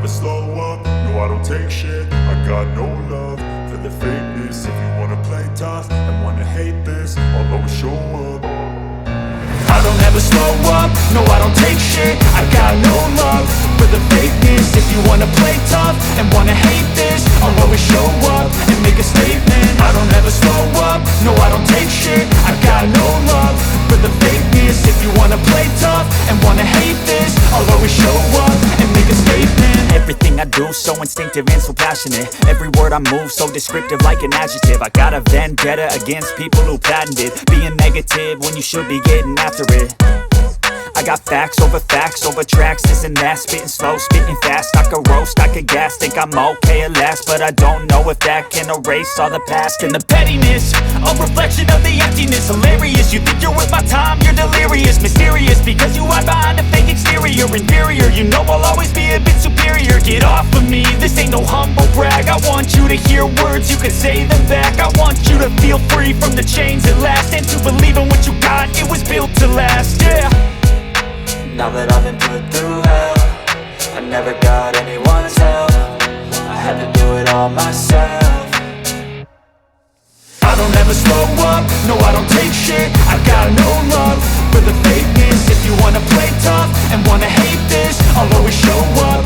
slow up, no I don't take shit. I got no love for the fakeness. If you wanna play tough and wanna hate this, I'll always show up. I don't ever slow up, no I don't take shit. I got no love for the fakeness. If you wanna play tough and wanna hate this, I'll always show up and make a statement. I don't ever slow up, no I don't take shit. I got no love for the fakeness. If you wanna play tough and wanna hate this, I'll always show up and make a statement. Everything I do so instinctive and so passionate. Every word I move so descriptive like an adjective. I got a vendetta against people who patented being negative when you should be getting after it. I got facts over tracks, this and that. Spitting slow, spitting fast, I could roast, I could gas. Think I'm okay at last, but I don't know if that can erase all the past. And the pettiness, a reflection of the emptiness. Hilarious, you think you're worth my time, you're delirious. Mysterious, because you hide behind a fake exterior. Inferior, you know I'll always be a bit superior. Get off of me, this ain't no humble brag. I want you to hear words, you can say them back. I want you to feel free from the chains at last, and to believe in what you got, it was built to last, yeah. Now that I've been put through hell, I never got anyone's help. I had to do it all myself. I don't ever slow up, no I don't take shit. I got no love for the fakeness. If you wanna play tough and wanna hate this, I'll always show